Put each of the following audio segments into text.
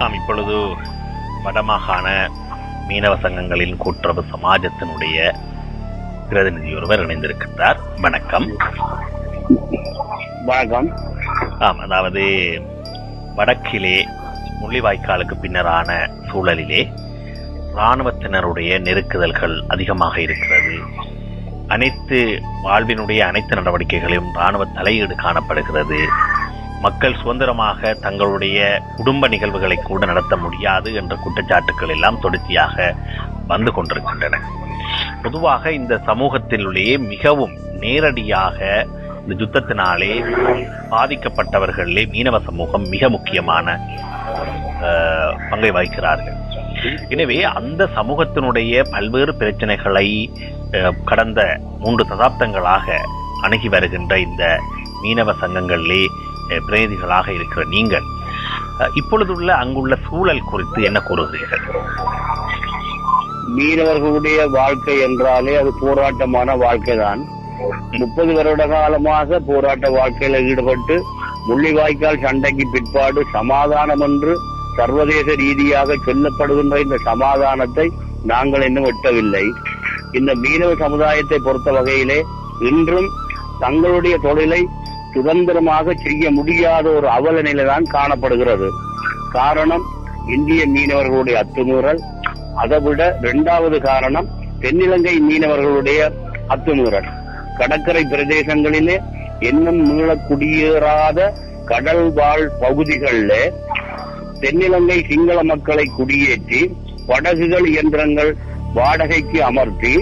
நாம் இப்பொழுது வடமாகாண மீனவ சங்கங்களின் கூட்டுறவு சமாஜத்தினுடைய பிரதிநிதி ஒருவர் இணைந்திருக்கின்றார். வணக்கம். வணக்கம். அதாவது வடக்கிலே முள்ளிவாய்க்காலுக்கு பின்னரான சூழலிலே இராணுவத்தினருடைய நெருக்குதல்கள் அதிகமாக இருக்கிறது. அனைத்து வாழ்வினுடைய அனைத்து நடவடிக்கைகளிலும் இராணுவ தலையீடு காணப்படுகிறது. மக்கள் சுதந்திரமாக தங்களுடைய குடும்ப நிகழ்வுகளை கூட நடத்த முடியாது என்ற குற்றச்சாட்டுக்கள் எல்லாம் தொடர்ச்சியாக வந்து கொண்டிருக்கின்றன. பொதுவாக இந்த சமூகத்தினுடைய மிகவும் நேரடியாக இந்த யுத்தத்தினாலே பாதிக்கப்பட்டவர்களிலே மீனவ சமூகம் மிக முக்கியமான பங்கை வகிக்கிறார்கள். எனவே அந்த சமூகத்தினுடைய பல்வேறு பிரச்சனைகளை கடந்த 3 தசாப்தங்களாக அணுகி வருகின்ற இந்த மீனவ சங்கங்களிலே பிரதிநிதிகளாக இருக்கிற நீங்கள் இப்பொழுதுள்ள அங்குள்ள சூழல் குறித்து என்ன கூறுகிறீர்கள்? மீனவர்களுடைய வாழ்க்கை என்றாலே அது போராட்டமான வாழ்க்கைதான். 30 வருட காலமாக போராட்ட வாழ்க்கையில ஈடுபட்டு முள்ளிவாய்க்கால் சண்டைக்கு பிற்பாடு சமாதானம் என்று சர்வதேச ரீதியாக சொல்லப்படுகின்ற இந்த சமாதானத்தை நாங்கள் இன்னும் எட்டவில்லை. இந்த மீனவ சமுதாயத்தை பொறுத்த வகையிலே இன்றும் தங்களுடைய தொழிலை சுதந்திரமாக செய்ய முடியாத ஒரு அவல நிலைதான் காணப்படுகிறது. காரணம் இந்திய மீனவர்களுடைய அத்துமீறல். அதைவிட 2வது காரணம் தென்னிலங்கை மீனவர்களுடைய அத்துமீறல். கடற்கரை பிரதேசங்களிலே இன்னும் மீள குடியேறாத கடல் வாழ் பகுதிகளில் தென்னிலங்கை சிங்கள மக்களை குடியேற்றி படகுகள் இயந்திரங்கள் வாடகைக்கு அமர்த்தி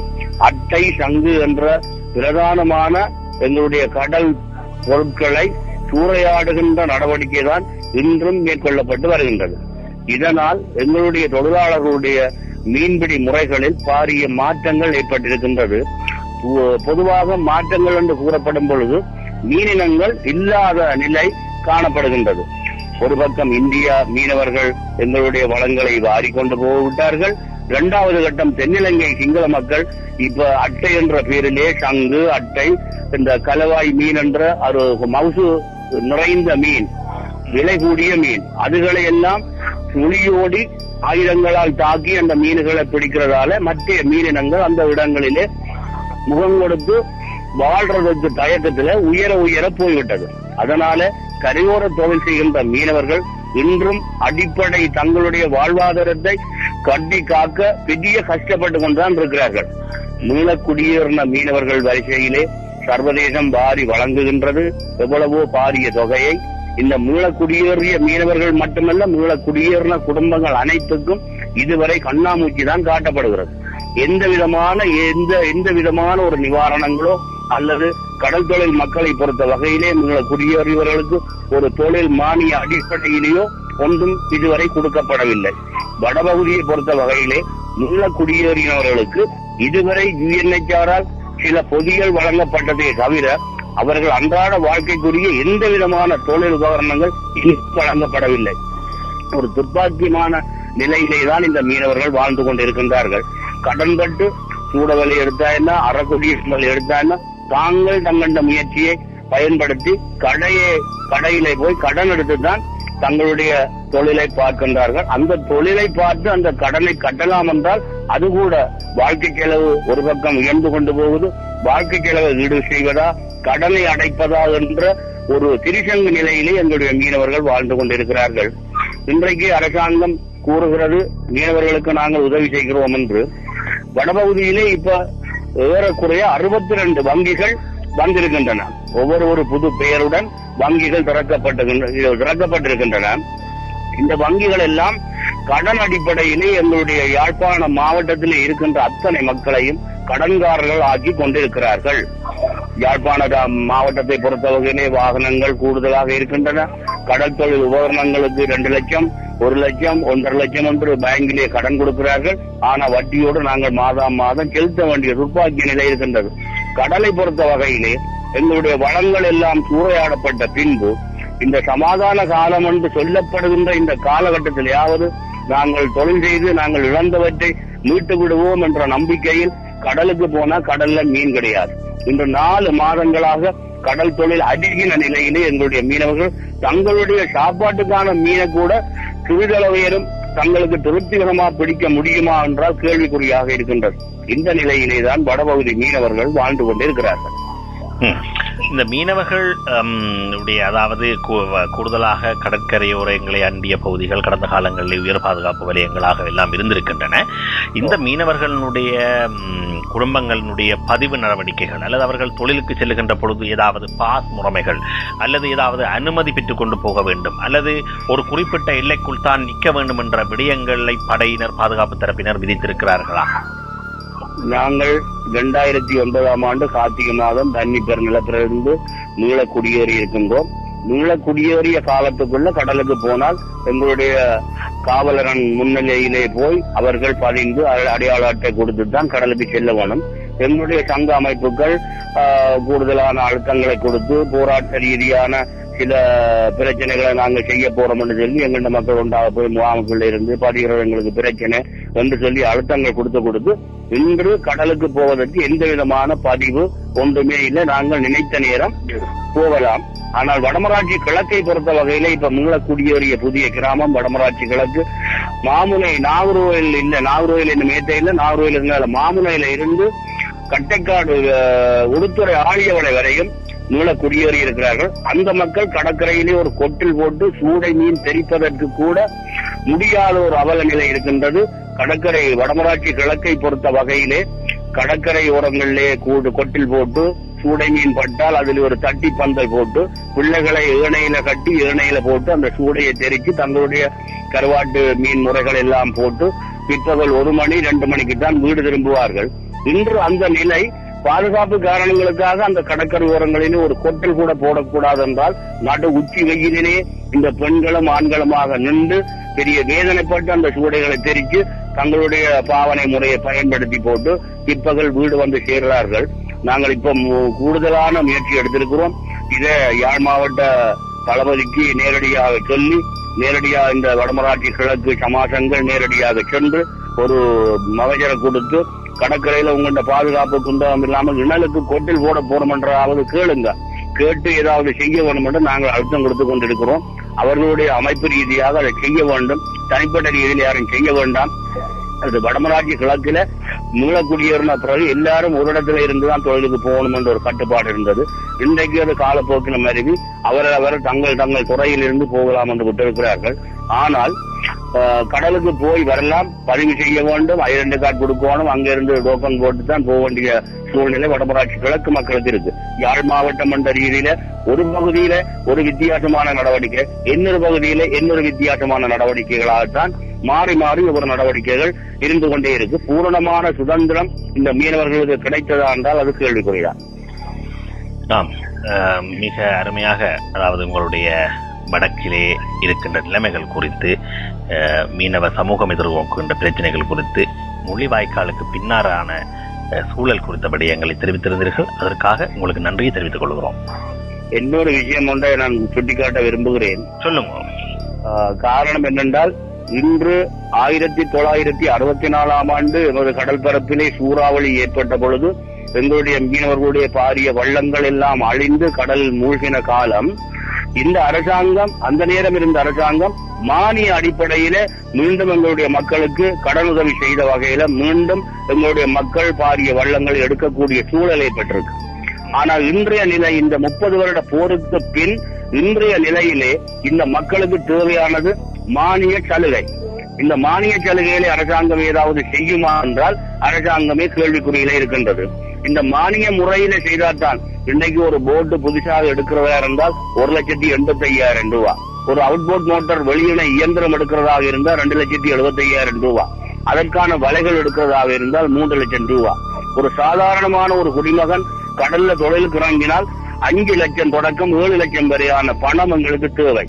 அட்டை சங்கு என்ற பிரதானமான எங்களுடைய கடல் பொருட்களை சூறையாடுகின்ற நடவடிக்கை தான் இன்றும் மேற்கொள்ளப்பட்டு வருகின்றது. இதனால் எங்களுடைய தொழிலாளர்களுடைய மீன்பிடி முறைகளில் பாரிய மாற்றங்கள் ஏற்பட்டிருக்கின்றது. பொதுவாக மாற்றங்கள் என்று கூறப்படும் பொழுது மீனினங்கள் இல்லாத நிலை காணப்படுகின்றது. ஒரு பக்கம் இந்தியா மீனவர்கள் எங்களுடைய வளங்களை வாரிக்கொண்டு போய்விட்டார்கள். 2வது கட்டம் தென்னிலங்கை சிங்கள மக்கள் இப்ப அட்டை என்ற பேரிலே சங்கு அட்டை இந்த கலவாய் மீன் என்ற ஒரு மவுசு நிறைந்த மீன், விலை கூடிய மீன், அதுகளை எல்லாம் சுழியோடி ஆயுதங்களால் தாக்கி அந்த மீன்களை பிடிக்கிறதால மற்ற மீனினங்கள் அந்த இடங்களிலே முகம் கொடுத்து வாழ்றதுக்கு தயக்கத்துல உயர போய்விட்டது. அதனால கரையோர தொழில் செய்கின்ற மீனவர்கள் இன்றும் அடிப்படை தங்களுடைய வாழ்வாதாரத்தை கட்டி காக்க பெரிய கஷ்டப்பட்டு கொண்டுதான் இருக்கிறார்கள். மீள குடியேறின மீனவர்கள் வரிசையிலே சர்வதேசம் வாரி வழங்குகின்றது எவ்வளவோ பாரிய தொகையை. இந்த மீள குடியேறிய மீனவர்கள் மட்டுமல்ல, மீள குடியேறின குடும்பங்கள் அனைத்துக்கும் இதுவரை கண்ணாமூச்சி தான் காட்டப்படுகிறது. எந்த விதமான ஒரு நிவாரணங்களோ அல்லது கடல் தொழில் மக்களை பொறுத்த வகையிலே மீள குடியேறியவர்களுக்கு ஒரு தொழில் மானிய அடிப்படையிலேயோ ஒன்றும் இதுவரை கொடுக்கப்படவில்லை. வடபகுதியை பொறுத்த வகையிலே மீள குடியேறினவர்களுக்கு இதுவரை UNHR-ஆல் சில பொதிகள் வழங்கப்பட்டதே தவிர அவர்கள் அன்றாட வாழ்க்கைக்குரிய எந்த விதமான தொழில் உபகரணங்கள் வழங்கப்படவில்லை. ஒரு துர்ப்பாக்கியமான நிலையிலேதான் இந்த மீனவர்கள் வாழ்ந்து கொண்டிருக்கின்றார்கள். கடன் பட்டு சூடவலை எடுத்தா என்ன, அறக்குடியல் எடுத்தா என்ன, தாங்கள் தங்கண்ட முயற்சியை பயன்படுத்தி கடையிலே போய் கடன் எடுத்துதான் தங்களுடைய தொழிலை பார்க்கின்றார்கள். அந்த தொழிலை பார்த்து அந்த கடனை கட்டலாம் என்றால் அது கூட வாழ்க்கை செலவு ஒரு பக்கம் உயர்ந்து கொண்டு போகுது. வாழ்க்கை செலவை ஈடு செய்வதா கடனை அடைப்பதா என்ற ஒரு திரிசங்கு நிலையிலே எங்களுடைய மீனவர்கள் வாழ்ந்து கொண்டிருக்கிறார்கள். இன்றைக்கு அரசாங்கம் கூறுகிறது மீனவர்களுக்கு நாங்கள் உதவி செய்கிறோம் என்று. வடபகுதியிலே இப்ப ஏறக்குறைய 62 வங்கிகள் வந்திருக்கின்றன. ஒவ்வொரு புது பெயருடன் வங்கிகள் திறக்கப்பட்டிருக்கின்றன. இந்த வங்கிகள் எல்லாம் கடன் அடிப்படையிலே எங்களுடைய யாழ்ப்பாண மாவட்டத்திலே இருக்கின்ற அத்தனை மக்களையும் கடன்காரர்கள் ஆக்கி கொண்டிருக்கிறார்கள். யாழ்ப்பாண மாவட்டத்தை பொறுத்த வகையிலே வாகனங்கள் கூடுதலாக இருக்கின்றன. கடல் தொழில் உபகரணங்களுக்கு 2 லட்சம் 1 லட்சம் 1.5 லட்சம் என்று பேங்கிலே கடன் கொடுக்கிறார்கள். ஆனா வட்டியோடு நாங்கள் மாதம் செலுத்த வேண்டிய துர்ப்பாக்கிய நிலை இருக்கின்றது. கடலை பொறுத்த வகையிலே எங்களுடைய வளங்கள் எல்லாம் சூறையாடப்பட்ட பின்பு இந்த சமாதான காலம் என்று சொல்லப்படுகின்ற இந்த காலகட்டத்திலேயாவது நாங்கள் தொழில் செய்து நாங்கள் இழந்தவற்றை மீட்டு விடுவோம் என்ற நம்பிக்கையில் கடலுக்கு போனா கடல்ல மீன் கிடையாது. இன்று 4 மாதங்களாக கடல் தொழில் அதிகின நிலையிலே எங்களுடைய மீனவர்கள் தங்களுடைய சாப்பாட்டுக்கான மீனை கூட சிறிதளவேனும் தங்களுக்கு திருப்திகரமா பிடிக்க முடியுமா என்றால் கேள்விக்குறியாக இருக்கின்றது. இந்த நிலையிலேதான் வடபகுதி மீனவர்கள் வாழ்ந்து கொண்டிருக்கிறார்கள். இந்த மீனவர்கள் அதாவது கூடுதலாக கடற்கரையோரங்களை அண்டிய பகுதிகள் கடந்த காலங்களில் உயர் பாதுகாப்பு வலயங்களாக எல்லாம் இருந்திருக்கின்றன. இந்த மீனவர்களுடைய குடும்பங்களினுடைய பதிவு நடவடிக்கைகள் அல்லது அவர்கள் தொழிலுக்கு செல்லுகின்ற பொழுது ஏதாவது பாஸ் முறைமைகள் அல்லது ஏதாவது அனுமதி பெற்றுக் கொண்டு போக வேண்டும் அல்லது ஒரு குறிப்பிட்ட எல்லைக்குள் தான் நிற்க வேண்டும் என்ற விடயங்களை படையினர் பாதுகாப்பு தரப்பினர் விதித்திருக்கிறார்களா? நாங்கள் 2009ஆம் ஆண்டு கார்த்திகை மாதம் தண்ணி பெருநிலத்திலிருந்து நீள குடியேறி இருக்கின்றோம். நீள குடியேறிய காலத்துக்குள்ள கடலுக்கு போனால் எங்களுடைய காவலரன் முன்னிலையிலே போய் அவர்கள் பதிந்து அடையாள அட்டை கொடுத்துதான் கடலுக்கு செல்ல வேணும். எங்களுடைய சங்க அமைப்புகள் கூடுதலான அழுத்தங்களை கொடுத்து போராட்ட ரீதியான சில பிரச்சனைகளை நாங்கள் செய்ய போறோம் என்று சொல்லி எங்கள்ட மக்கள் ஒன்றாக போய் முகாமுக்குள்ள இருந்து பதிகிறது எங்களுக்கு பிரச்சனை என்று சொல்லி அழுத்தங்கள் கொடுத்து இன்று கடலுக்கு போவதற்கு எந்த விதமான பதிவு ஒன்றுமே இல்லை. நாங்கள் நினைத்த நேரம் போகலாம். ஆனால் வடமராட்சி கிழக்கை பொறுத்த வகையில இப்ப மீள குடியேறிய புதிய கிராமம் வடமராட்சி கிழக்கு மாமுனை நாகர்கோயில் இல்ல, நாகர்கோயில் என்ன மேட்டை இல்ல, நாகர்கோயில் இருந்தால மாமுனையில இருந்து கட்டைக்காடு உடுத்துறை ஆழியவளை வரையும் நீள குடியேறி இருக்கிறார்கள். அந்த மக்கள் கடற்கரையிலே ஒரு கொட்டில் போட்டு சூடை மீன் தெரிப்பதற்கு கூட முடியாத ஒரு அவல நிலை இருக்கின்றது. கடற்கரை வடமராட்சி கிழக்கை பொறுத்த வகையிலே கடற்கரை ஓரங்களிலே கொட்டில் போட்டு சூடை மீன் பட்டால் அதில் ஒரு தட்டி பந்தல் போட்டு பிள்ளைகளை ஏனையில கட்டி ஏனையில போட்டு அந்த சூடையை தெரிச்சு தங்களுடைய கருவாட்டு மீன் முறைகள் எல்லாம் போட்டு பிற்பகல் 1 மணி 2 மணிக்கு தான் வீடு திரும்புவார்கள். இன்று அந்த நிலை பாதுகாப்பு காரணங்களுக்காக அந்த கடற்கரை ஓரங்களிலே ஒரு கொட்டில் கூட போடக்கூடாது என்றால் நடு உச்சி வெயிலிலே இந்த பெண்களும் ஆண்களுமாக நின்று பெரிய வேதனைப்பட்டு அந்த சூடைகளை தெரிச்சு தங்களுடைய பாவனை முறையை பயன்படுத்தி போட்டு பிற்பகல் வீடு வந்து சேர்கிறார்கள். நாங்கள் இப்ப கூடுதலான முயற்சி எடுத்திருக்கிறோம். இதை யாழ் மாவட்ட தளபதிக்கு நேரடியாக சொல்லி நேரடியாக இந்த வடமராட்சி கிழக்கு சமாசங்கள் நேரடியாக சென்று ஒரு மகஜரை கொடுத்து கடற்கரையில உங்கள்ட பாதுகாப்பு குந்தகம் இல்லாமல் இணலுக்கு கொட்டில் போட போறோம் என்றாவது கேளுங்க, கேட்டு ஏதாவது செய்ய வேண்டும் என்று நாங்கள் அழுத்தம் கொடுத்து கொண்டிருக்கிறோம். அவர்களுடைய அமைப்பு ரீதியாக அதை செய்ய வேண்டும். தனிப்பட்ட ரீதியில் யாரும் செய்ய வேண்டாம். அது வடமராட்சி கிழக்கில மீள குடியேறின பிறகு எல்லாரும் ஒரு இடத்துல இருந்துதான் தொழிலுக்கு போகணும் என்ற ஒரு கட்டுப்பாடு இருந்தது. இன்றைக்கு அது காலப்போக்கின மருவி அவரவர் தங்கள் துறையில் இருந்து போகலாம் என்று விட்டிருக்கிறார்கள். ஆனால் கடலுக்கு போய் வரலாம், பதிவு செய்ய வேண்டும், ஐடென்டி கார்டு கொடுக்கணும், அங்கிருந்து டோக்கன் போட்டு தான் போக வேண்டிய சூழ்நிலை வடமராட்சி கிழக்கு மக்களுக்கு இருக்கு. யாழ் மாவட்டம் என்ற ரீதியில ஒரு பகுதியில ஒரு வித்தியாசமான நடவடிக்கை, இன்னொரு பகுதியில இன்னொரு வித்தியாசமான நடவடிக்கைகளாகத்தான் மாறி மாறி ஒவ்வொரு நடவடிக்கைகள் இருந்து கொண்டே இருக்கு. பூரணமான சுதந்திரம் இந்த மீனவர்களுக்கு கிடைத்ததா என்றால் அது கேள்விக்குறிதான். ஆம், மிக அருமையாக, அதாவது உங்களுடைய வடக்கிலே இருக்கின்ற நிலைமைகள் குறித்து, மீனவ சமூகம் எதிர்நோக்குகின்ற பிரச்சனைகள் குறித்து, முள்ளிவாய்க்காலுக்கு பின்னாரான சூழல் குறித்த விடயங்களை தெரிவித்திருந்தீர்கள். அதற்காக உங்களுக்கு நன்றியை தெரிவித்துக் கொள்கிறோம். இன்னொரு விஷயம் ஒன்றை நான் சுட்டிக்காட்ட விரும்புகிறேன். சொல்லுங்க. காரணம் என்னென்றால், இன்று 1964ஆம் ஆண்டு எமது கடல் பரப்பிலே சூறாவளி ஏற்பட்ட பொழுது எங்களுடைய மீனவர்களுடைய பாரிய வள்ளங்கள் எல்லாம் அழிந்து கடல் மூழ்கின காலம், இந்த அரசாங்கம், அந்த நேரம் இருந்த அரசாங்கம் மானிய அடிப்படையில மீண்டும் எங்களுடைய மக்களுக்கு கடனுதவி செய்த வகையில மீண்டும் எங்களுடைய மக்கள் பாரிய வள்ளங்கள் எடுக்கக்கூடிய சூழல் ஏற்பட்டிருக்கு. ஆனால் இன்றைய நிலை, இந்த 30 வருட போருக்கு பின் இன்றைய நிலையிலே இந்த மக்களுக்கு தேவையானது மானிய சலுகை. இந்த மானிய சலுகையிலே அரசாங்கம் ஏதாவது செய்யுமா என்றால் அரசாங்கமே கேள்விக்குறியில இருக்கின்றது. இந்த மானிய முறையில செய்தால்தான் இன்னைக்கு ஒரு போட்டு புதுசாக எடுக்கிறதா இருந்தால் 1,85,000 ரூபாய், ஒரு அவுட்போர்ட் மோட்டார் வெளியின இயந்திரம் எடுக்கிறதாக இருந்தால் 2,75,000 ரூபாய், அதற்கான வலைகள் எடுக்கிறதாக இருந்தால் 3 லட்சம் ரூபாய். ஒரு சாதாரணமான ஒரு குடிமகன் கடல்ல தொழிலுக்கு இறங்கினால் 5 லட்சம் தொடக்கம் 7 லட்சம் வரையான பணம் எங்களுக்கு தேவை.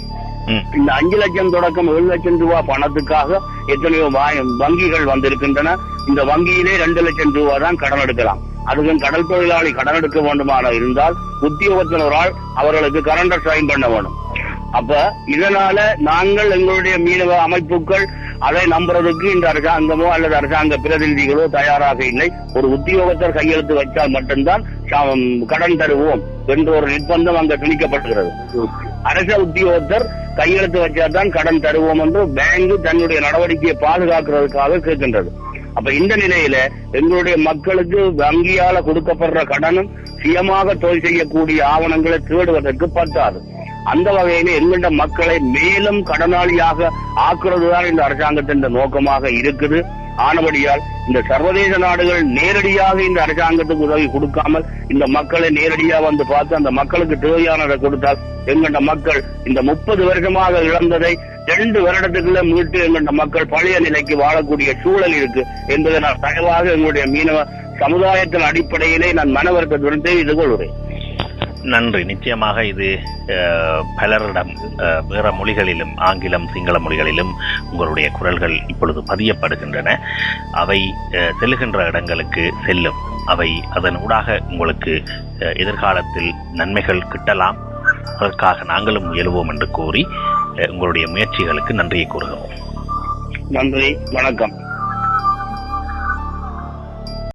இந்த 5 லட்சம் தொடக்கம் 7 லட்சம் ரூபாய் பணத்துக்காக எத்தனையோ வங்கிகள் வந்திருக்கின்றன. இந்த வங்கியிலே 2 லட்சம் ரூபாய் தான் கடன் எடுக்கலாம். அதுக்கு கடல் தொழிலாளி கடன் எடுக்க வேண்டுமான இருந்தால் உத்தியோகத்தினரால் அவர்களுக்கு கரண்டர் சைன் பண்ண வேணும். அப்ப இதனால நாங்கள் எங்களுடைய மீனவ அமைப்புகள் அதை நம்புறதுக்கு இந்த அரசாங்கமோ அல்லது அரசாங்க பிரதிநிதிகளோ தயாராக இல்லை. ஒரு உத்தியோகத்தர் கையெழுத்து வச்சால் மட்டும்தான் கடன் தருவோம் என்ற ஒரு நிர்பந்தம் அங்க திணிக்கப்படுகிறது. அரச உத்தியோகத்தர் கையெழுத்து வச்சாதான் கடன் தருவோம் என்று பேங்க் தன்னுடைய நடவடிக்கையை பாதுகாக்கிறதுக்காக கேட்கின்றது. அப்ப இந்த நிலையில எங்களுடைய மக்களுக்கு வங்கியால கொடுக்கப்படுற கடனும் சுயமாக தொழில் செய்யக்கூடிய ஆவணங்களை தேடுவதற்கு பத்தாது. அந்த வகையில எங்கள்ட மக்களை மேலும் கடனாளியாக ஆக்குறதுதான் இந்த அரசாங்கத்தின் நோக்கமாக இருக்குது. ஆனபடியால் இந்த சர்வதேச நாடுகள் நேரடியாக இந்த அரசாங்கத்துக்கு உதவி கொடுக்காமல் இந்த மக்களை நேரடியாக வந்து பார்த்து அந்த மக்களுக்கு தேவையானதை கொடுத்தால் எங்கள்ட மக்கள் இந்த 30 வருஷமாக இழந்ததை 2 வருடத்துக்குள்ள மீட்டு எங்கள்ட மக்கள் பழைய நிலைக்கு வாழக்கூடிய சூழல் இருக்கு என்பதை நான் தயவாக எங்களுடைய மீனவ சமுதாயத்தின் அடிப்படையிலே நான் மனவருத்தத்துடன் தெரிவித்துக் கொள்கிறேன். நன்றி. நிச்சயமாக இது பலரிடம் வேற மொழிகளிலும் ஆங்கிலம் சிங்கள மொழிகளிலும் உங்களுடைய குரல்கள் இப்பொழுது பதியப்படுகின்றன. அவை செல்லுகின்ற இடங்களுக்கு செல்லும். அவை அதன் ஊடாக உங்களுக்கு எதிர்காலத்தில் நன்மைகள் கிட்டலாம். அதற்காக நாங்களும் முயலுவோம் என்று கூறி உங்களுடைய முயற்சிகளுக்கு நன்றியை கூறுகிறோம். நன்றி, வணக்கம்.